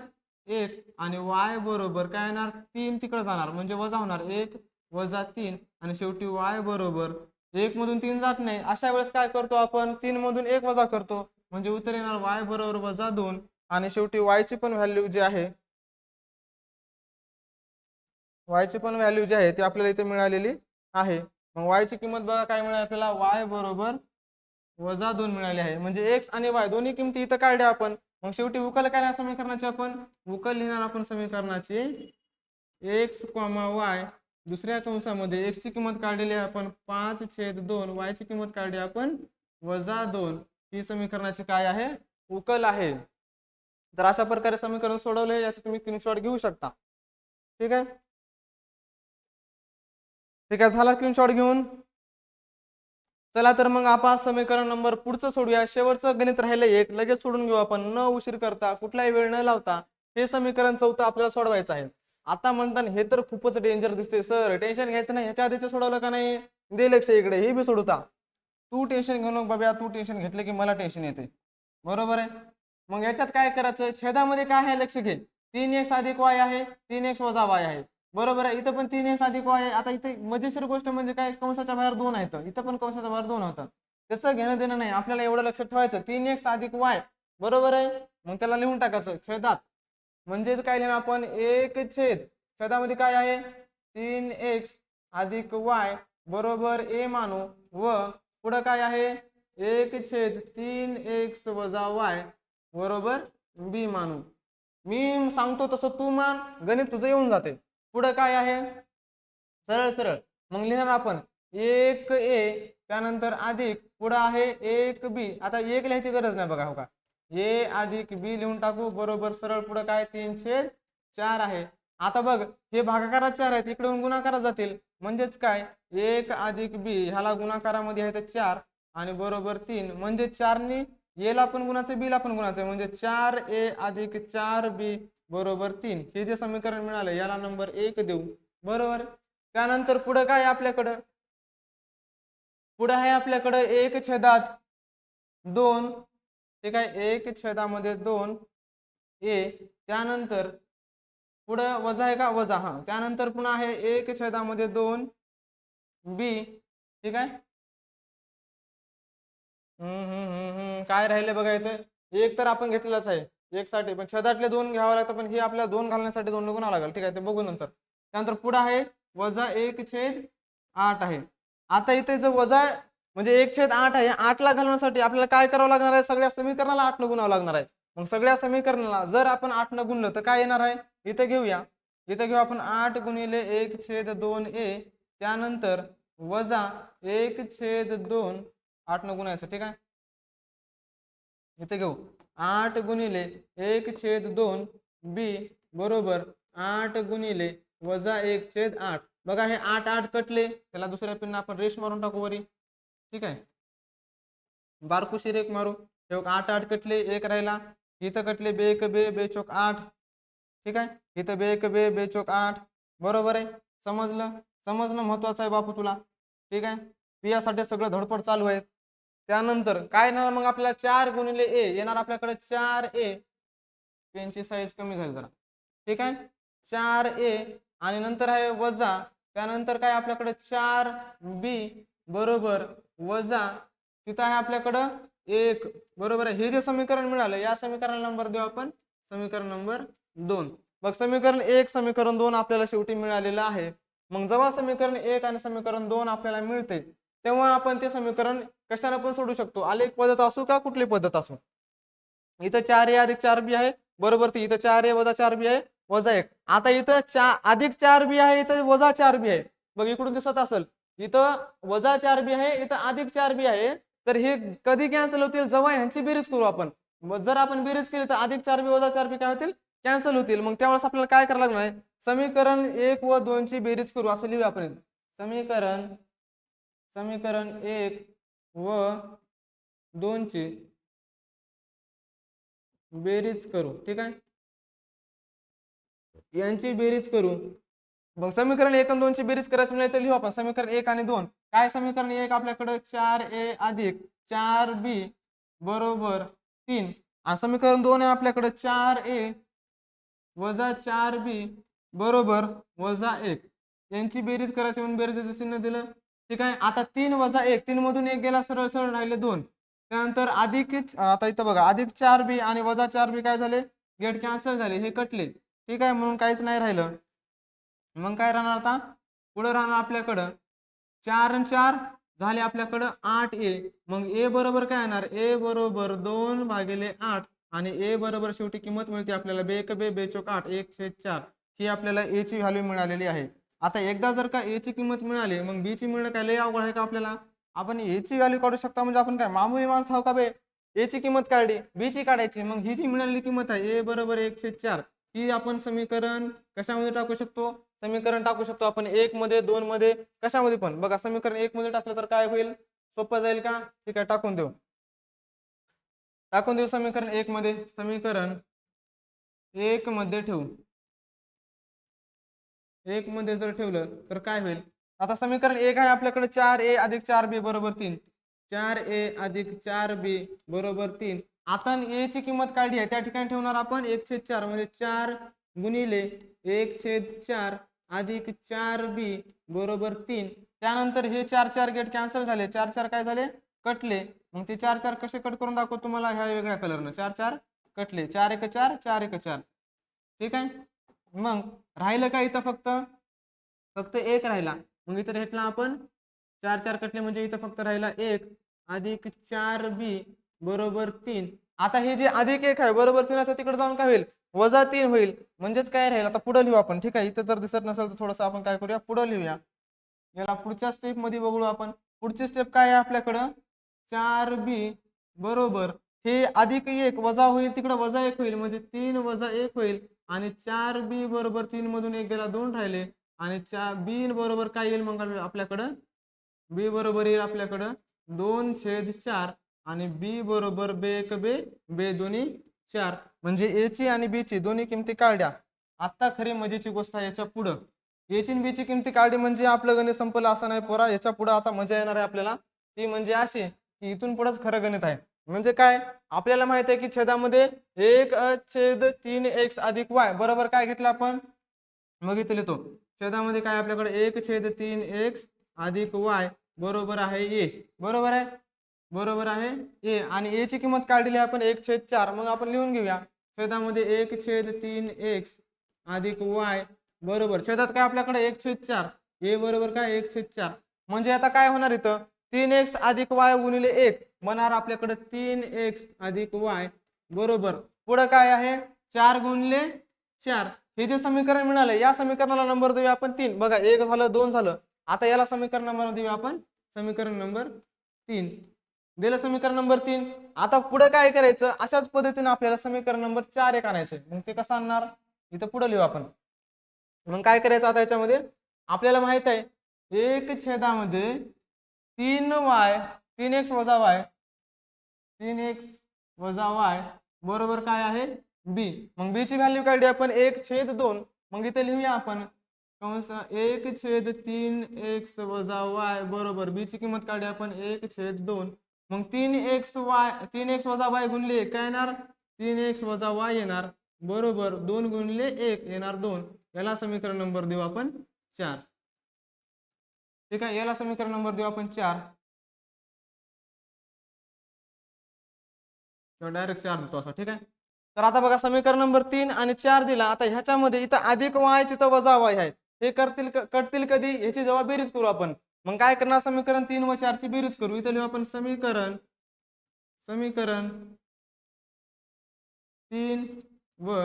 1 आणि y बरोबर काय येणार 3 तिकडे जाणार म्हणजे वजा होणार 1 वजा 3 आणि शेवटी y बरोबर 1 मधून 3 जात नाही अशा वेळेस काय करतो आपण 3 मधून 1 वजा करतो म्हणजे उत्तर येणार y बरोबर वजा 2 आणि शेवटी y ची पण व्हॅल्यू जी आहे y ची पण व्हॅल्यू जी आहे ती आपल्याला इथे मिळालेली आहे मग y ची किंमत बघा काय मिळाली आपल्याला y बरोबर वजा 2 मिळाली आहे म्हणजे x आणि y दोन्ही किमती इथं काढल्या आपण मग शेवटी उकल काय समीकरणाची आपण उकल लिहिणार आपण समीकरणाची x, y दुसऱ्या कंसामध्ये x ची किंमत काढलेली आहे आपण 5/2 y ची किंमत काढली आपण वजा 2 ही समीकरणाची काय आहे उकल आहे तर अशा प्रकारे समीकरण सोडवले याचे तुम्ही स्क्रीनशॉट घेऊ शकता ठीक आहे ठीक आहे झाला स्क्रीनशॉट घेऊन चला तर मग आपण समीकरण नंबर पुढचं सोडूया शेवटचं गणित राहिलं एक लगेच सोडून घेऊ आपण न उशीर करता कुठलाही वेळ न लावता हे समीकरण 4 आपल्याला सोडवायचं आहे आता म्हणताना हे तर खूपच डेंजर दिसते सर टेन्शन घ्यायचं नाही ह्याच्या आधीच सोडवलं का नाही दे लक्ष इकडे हे बी सोडवता तू टेन्शन घेऊ नको बाबा तू टेन्शन घेतलं की मला टेन्शन येते बरोबर आहे मग याच्यात काय करायचं छेदामध्ये काय आहे लक्ष घे 3x अधिक y आहे 3x वजा y आहे बरोबर आहे इथं पण 3x अधिक y आहे आता इथे मजेशीर गोष्ट म्हणजे काय कंसाच्या बाहेर 2 आहेत इथं पण कंसाच्या बाहेर 2 होतात त्याचं घेणं देणं नाही आपल्याला एवढं लक्षात ठेवायचं 3x अधिक y बरोबर आहे मग त्याला लिहून टाकायचं छेदात म्हणजेच काय लिहिणार आपण 1 छेद छेदामध्ये काय आहे 3x अधिक y बरोबर a मानू व पुढे काय आहे 1/3x वजा y बरोबर b मानू मी सांगतो तसं तू मान गणित तुझं येऊन जाते पुढे काय आहे सरळ सरळ मग लिहिणार आपण 1a त्यानंतर अधिक पुढे आहे 1b आता 1 लिहायची गरज नाही बघा हो का a अधिक b लिहून टाकू बरोबर सरळ पुढे काय 3/4 आहे आता बघ हे भागाकारात 4 आहेत, इकडून गुणाकारात जातील, म्हणजेच काय 1 अधिक बी, ह्याला गुणाकारामध्ये आहे तर 4 आणि बरोबर 3, म्हणजे 4नी ए ला पण गुणाचं बी ला पण गुणाचं, म्हणजे 4a अधिक 4b बरोबर 3. हे जे समीकरण मिळालं याला नंबर 1 देऊ. बरोबर. त्यानंतर पुढे काय आपल्याकडं, पुढे आहे आपल्याकडं 1/2, ठीक आहे, 1/2 ए. त्यानंतर पुढे वजा आहे का, वजा, हा. त्यानंतर पुन्हा आहे 1/2 बी, ठीक आहे. काय राहिले बघा इथे, एक तर आपण घेतलेलाच आहे एक साठी, पण छेदातले 2 घ्यावं लागतं, पण हे आपल्याला 2 घालण्यासाठी 2 गुणावं लागेल, ठीक आहे, ते बघू नंतर. त्यानंतर पुढे आहे -1/8 आहे. आता इथे जो वजा म्हणजे 1/8 आहे, 8 ला घालण्यासाठी आपल्याला काय करावं लागणार आहे, सगळ्या समीकरणाला 8 न गुणावं लागणार आहे. मग सगळ्या समीकरणाला जर आपण 8 न गुणलं तर काय येणार आहे, इथे घेऊया, इथे घेऊ आपण 8 गुणिले 1/2a, त्यानंतर वजा 1/2 8 न गुणायचं, ठीक आहे. इथे घेऊ 8 गुणिले 1/2 बी बरोबर 8 गुणिले वजा 1/8. बघा हे 8 8 कटले, त्याला दुसऱ्या पिन आपण रेष मारून टाकू वरी, ठीक आहे, बारकुशी रेख मारू. 8 8 कटले, 1 राहिला, इथं कटले 2 1 2 2 चौक 8, ठीक आहे, इथं 2 1 2 2 चौक 8. बरोबर आहे, समजलं, समजणं महत्वाचं आहे बापू तुला, ठीक आहे. यासाठी सगळं धडपड चालू आहे. त्यानंतर काय येणार मग आपल्याला 4 गुणिले ए येणार आपल्याकडे 4a, पेनची साईज कमी झाली जरा, ठीक आहे, 4a आणि नंतर आहे वजा, त्यानंतर काय आपल्याकडे 4b बरोबर वजा, तिथं आहे आपल्याकडं 1. बरोबर आहे. हे जे समीकरण मिळालं या समीकरणाला नंबर देऊ आपण समीकरण नंबर 2. मग समीकरण 1 समीकरण 2 आपल्याला शेवटी मिळालेलं आहे. मग जेव्हा समीकरण 1 आणि समीकरण 2 आपल्याला मिळते तेव्हा आपण ते समीकरण कशाने पण सोडू शकतो, आलेख पद्धत असो का कुठली पद्धत असो. इथं 4a अधिक 4b आहे बरोबर, इथं 4a वजा 4b आहे वजा 1. आता इथं अधिक 4b आहे, इथं वजा 4b आहे. बघ इकडून दिसत असेल, इथं वजा 4b आहे, इथं अधिक 4b आहे. तर हे कधी कॅन्सल होतील, जेव्हा ह्यांची बेरीज करू आपण. जर आपण बेरीज केली तर अधिक 4b वजा 4b काय होतील, कॅन्सल होतील. मग त्यावेळेस आपल्याला काय करायला लागणार आहे, समीकरण 1 व 2 ची बेरीज करू, असं लिहूया आपण. समीकरण 1 व 2 ची बेरीज करू, ठीक आहे, यांची बेरीज करू. मग समीकरण 1 आणि 2 ची बेरीज करायची म्हणजे तर लिहू आपण समीकरण 1 आणि 2. काय समीकरण 1 आपल्याकडे 4a अधिक 4b बरोबर 3 आणि समीकरण 2 आहे आपल्याकडे 4a वजा 4b बरोबर वजा 1. यांची बेरीज करायची म्हणून बेरीजचं चिन्ह दिलं, ठीक आहे. आता 3 वजा 1, 3 मधून 1 गेला, सरळ सरळ राहिले 2. त्यानंतर अधिक, आता इथं बघा अधिक 4b आणि वजा 4b काय झाले, गेट कॅन्सल झाले, हे कटले, ठीक आहे, म्हणून काहीच नाही राहिलं. मग काय राहणार आता, पुढे राहणार आपल्याकडं 4 आणि 4 झाले आपल्याकडं 8a. मग ए बरोबर काय येणार, ए बरोबर 2/8 आणि ए बरोबर शेवटी किंमत मिळते आपल्याला 2 1 2 2 चौक 8 1/4. ही आपल्याला ए ची व्हॅल्यू मिळालेली आहे. आता एकदा जर का ए ची किंमत मिळाली मग बी ची मिळणं काय लय अवघड आहे का आपल्याला. आपण ए ची व्हॅल्यू काढू शकता, म्हणजे आपण काय मामूली माणूस आहो का बे. ए ची किंमत काढली, बी ची काढायची, मग ही जी मिळालेली किंमत आहे ए बरोबर 1/4. ही आपण समीकरण कशामध्ये टाकू शकतो, समीकरण टाकू शकतो आपण 1 मध्ये 2 मध्ये कशामध्ये पण. बघा समीकरण 1 मध्ये टाकलं तर काय होईल, सोपं जाईल का, ठीक आहे, टाकून देऊ समीकरण 1 मध्ये. समीकरण 1 मध्ये ठेवू, 1 मध्ये जर ठेवलं तर काय होईल, आता समीकरण 1 आहे आपल्याकडे 4a अधिक 4b बरोबर 3. 4a अधिक 4b बरोबर 3. आता ए ची किंमत काढली आहे, त्या ठिकाणी ठेवणार आपण 1/4 म्हणजे 4 गुणिले 1/4 अधिक 4b बरोबर 3. त्यानंतर हे 4 4 गेट कॅन्सल झाले, 4 4 काय झाले, कटले. मग ते 4 4 कसे कट करून दाखवतो तुम्हाला ह्या वेगळ्या कलरनं. 4 4 कटले, 4 1 4 4 1 4, ठीक आहे. मग राहिलं काय इथं, फक्त 1 राहिला. मग इथं घेतला आपण 4 4 कटले, म्हणजे इथं फक्त राहिला 1 अधिक 4b बरोबर 3. आता हे जे अधिक 1 आहे बरोबर 3 तिकडे जाऊन काय होईल, वजा 3 होईल, म्हणजेच काय राहील. आता पुढे लिहू आपण, ठीक आहे. इथं जर दिसत नसेल तर थोडंसं आपण काय करूया, पुढे लिहूया. याला पुढच्या स्टेप मध्ये बघू आपण. पुढची स्टेप काय आहे आपल्याकडं, 4b बरोबर हे अधिक 1 वजा होईल, तिकडे वजा 1 होईल, म्हणजे 3 वजा 1 होईल आणि 4b बरोबर 3 मधून 1 गेला 2 राहिले आणि b बरोबर काय येईल मग आपल्याकडं b बरोबर येईल आपल्याकडं 2/4 आणि b बरोबर बे दोन्ही 4 म्हणजे a ची आणि b ची दोन्ही किमती काढल्या. आता खरी मजेची गोष्ट आहे याच्या पुढं a ची आणि b ची किमती काढली म्हणजे आपलं गणित संपलं असं नाही पोरा. याच्या पुढे आता मजा येणार आहे आपल्याला. ती म्हणजे अशी की इथून पुढेच खरं गणित आहे. म्हणजे काय आपल्याला माहित आहे की छेदामध्ये 1/3x अधिक y बरोबर काय घेतलं आपण बघितले तो छेदामध्ये काय आपल्याकडे 1/3x अधिक y बरोबर आहे a बरोबर आहे बरोबर आहे a आणि a ची किंमत काढली आपण 1/4 मग आपण लिहून घेऊया छेदामध्ये 1/3x अधिक y बरोबर छेदात काय आपल्याकडे 1/4 a बरोबर काय 1/4 म्हणजे आता काय होणार इथं 3x अधिक y गुणिले 1 होणार आपल्याकडे 3x अधिक y बरोबर पुढे काय आहे 4 गुणिले 4 हे जे समीकरण मिळाले या समीकरणाला नंबर देऊया आपण 3 बघा 1 झालं 2 झालं आता याला समीकरण नंबर देऊया आपण समीकरण नंबर 3 दिलं समीकरण नंबर 3 आता पुढे काय करायचं अशाच पद्धतीने आपल्याला समीकरण नंबर 4 एक आणायचं मग ते कसं आणणार इथं पुढे लिहू आपण मग काय करायचं आता याच्यामध्ये आपल्याला माहित आहे एक छेदामध्ये 3y 3x वजा y 3x वजा y बरोबर काय आहे b मग b ची व्हॅल्यू काढली आपण 1/2 मग इथे लिहूया आपण कंस 1/3x वजा y बरोबर b ची किंमत काढली आपण 1/2 मग 3x वजा y गुणिले काय येणार 3x वजा y येणार बरोबर 2 गुणिले 1 येणार 2 याला समीकरण नंबर देऊ आपण 4 ठीक आहे याला समीकरण नंबर देऊ आपण 4 किंवा डायरेक्ट 4 देतो असं ठीक आहे तर आता बघा समीकरण नंबर 3 आणि 4 दिला आता ह्याच्यामध्ये इथं अधिक y तिथं वजा y आहे हे कटतील कधी याची जेव्हा बेरीज करू आपण मग काय करणार समीकरण 3 व 4 ची बेरीज करू इथं लिहू आपण समीकरण 3 व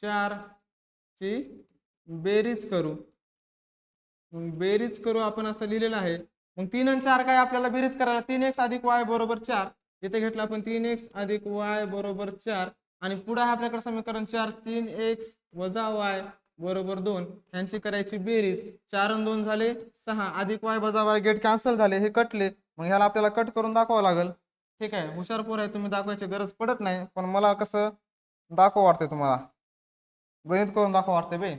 4 ची बेरीज करू आपण असं लिहिलेलं आहे मग 3 आणि 4 काय आपल्याला बेरीज करायला 3x अधिक y बरोबर 4 इथे घेतलं आपण 3x अधिक y बरोबर 4 आणि पुढे आहे आपल्याकडे समीकरण 4 3x वजा y बरोबर 2 यांची करायची बेरीज 4 आणि 2 झाले 6 अधिक y वजा y गेट कॅन्सल झाले हे कटले मग ह्याला आपल्याला कट करून दाखवावं लागेल ठीक आहे हुशार पोर आहे तुम्ही दाखवायची गरज पडत नाही पण मला कसं दाखव वाटते तुम्हाला गणित करून दाखव वाटते बे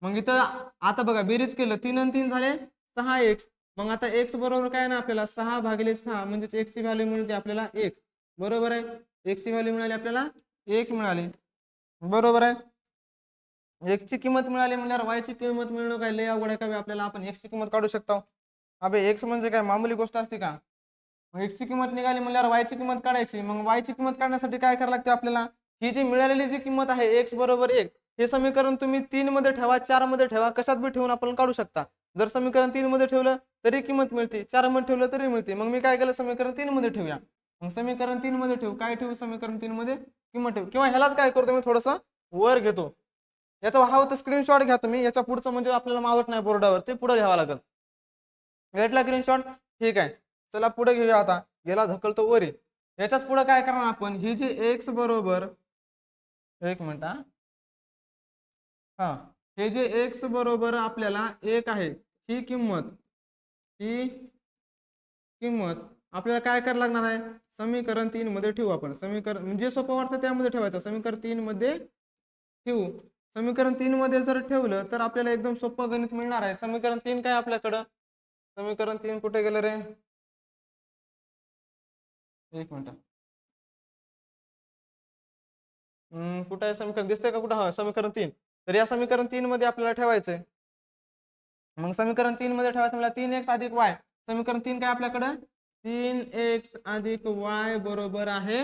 मग इथं आता बघा बेरीज केलं 3 आणि 3 झाले 6x मग आता x बरोबर काय ना आपल्याला 6/6 म्हणजे x ची व्हॅल्यू मिळते आपल्याला 1 बरोबर आहे x ची व्हॅल्यू मिळाली आपल्याला 1 मिळाली बरोबर आहे x ची किंमत मिळाली म्हणल्यावर y ची किंमत मिळणं काय लय अवघड आहे का आपल्याला आपण x ची किंमत काढू शकतो अबे x म्हणजे काय मामूली गोष्ट असते का मग x ची किंमत निघाली म्हणल्यावर y ची किंमत काढायची मग y ची किंमत काढण्यासाठी काय करायला लागते आपल्याला ही जी मिळालेली जी किंमत आहे x बरोबर 1 हे समीकरण तुम्ही 3 मध्ये ठेवा 4 मध्ये ठेवा कशात बी ठेवून आपण काढू शकता जर समीकरण 3 मध्ये ठेवलं तरी किंमत मिळते 4 मध्ये ठेवलं तरी मिळते मग मी काय केलं समीकरण 3 मध्ये ठेवूया मग समीकरण 3 मध्ये ठेवू काय ठेवू समीकरण 3 मध्ये किंमत ठेवू किंवा ह्यालाच काय करतो मी थोडंसं वर घेतो याचा हवं तर स्क्रीनशॉट घ्या तुम्ही याच्या पुढचं म्हणजे आपल्याला मावत नाही बोर्डावर ते पुढे घ्यावं लागेल घेतला स्क्रीनशॉट ठीक आहे चला पुढे घेऊया आता गेला धकलतो वरी याच्याच पुढे काय करणार आपण ही जी x बरोबर एक मिनिट हा हे जे x बरोबर आपल्याला 1 आहे ही किंमत आपल्याला काय करायला लागणार आहे समीकरण 3 मध्ये ठेवू आपण समीकरण म्हणजे सोपं वाटतं त्यामध्ये ठेवायचं समीकरण 3 मध्ये ठेवू समीकरण 3 मध्ये जर ठेवलं तर आपल्याला एकदम सोपं गणित मिळणार आहे समीकरण 3 काय आपल्याकडं समीकरण 3 कुठे गेलं रे एक मिनिट कुठे आहे समीकरण दिसतंय का कुठं हा समीकरण 3 तर या समीकरण 3 मध्ये आपल्याला ठेवायचंय मग समीकरण 3 मध्ये ठेवायचं मला 3x अधिक y समीकरण 3 काय आपल्याकडं 3x अधिक y बरोबर आहे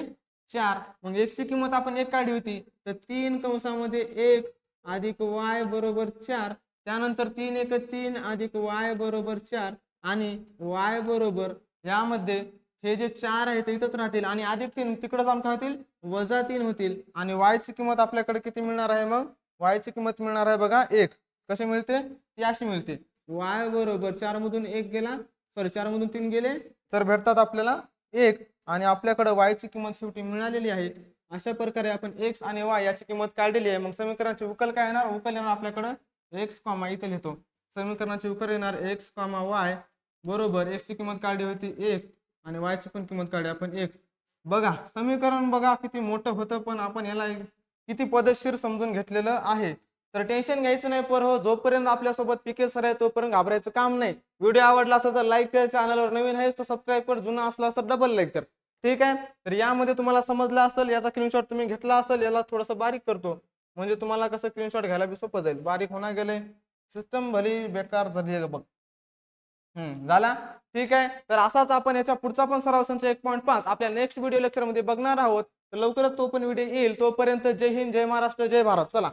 4 मग x ची किंमत आपण 1 काढली होती तर 3 कंसामध्ये 1 अधिक y बरोबर 4 त्यानंतर 3 1 3 अधिक y बरोबर 4 आणि y बरोबर यामध्ये हे जे 4 आहे ते इथंच राहतील आणि अधिक 3 तिकडे जाऊन काय होतील वजा 3 होतील आणि y ची किंमत आपल्याकडे किती मिळणार आहे मग y ची किंमत मिळणार आहे बघा 1 कशी मिळते ती अशी मिळते y बरोबर 4 मधून 1 गेला सॉरी 4 मधून 3 गेले तर भेटतात आपल्याला 1 आणि आपल्याकडे y ची किंमत शेवटी मिळालेली आहे। अशा प्रकारे आपण x आणि y याची किंमत काढलेली आहे। मग समीकरणाची उकल काय येणार? उकल येणार आपल्याकडे x, इथे लिहितो समीकरणाची उकल येणार x, y बरोबर x ची किंमत काढली होती 1 आणि y ची पण किंमत काढली आपण 1। बघा समीकरण बघा किती मोठं होतं, पण आपण याला किती पद्धतशीर समजून घेतलेलं आहे। तर टेन्शन घ्यायचं नाही पर हो, जोपर्यंत आपल्यासोबत पीके सर आहे तोपर्यंत घाबरायचं काम नाही। व्हिडिओ आवडला असेल तर लाईक कर, चॅनलवर नवीन आहेस तर सबस्क्राईब कर, जुना असला तर डबल लाईक कर। ठीक आहे, तर यामध्ये तुम्हाला समजलं असेल, याचा स्क्रीनशॉट तुम्ही घेतला असेल, याला थोडंसं बारीक करतो म्हणजे तुम्हाला कसं स्क्रीनशॉट घ्यायला बी सोपं जाईल। बारीक होणार गेले सिस्टम भली बेकार झाली बघ। झाला। ठीक आहे, तर असाच आपण याच्या पुढचा पण सराव संच 1.5 आपल्या नेक्स्ट व्हिडिओ लेक्चर मध्ये बघणार आहोत। तर लवकरच तो पण व्हिडिओ येईल। तोपर्यंत जय हिंद, जय महाराष्ट्र, जय भारत। चला।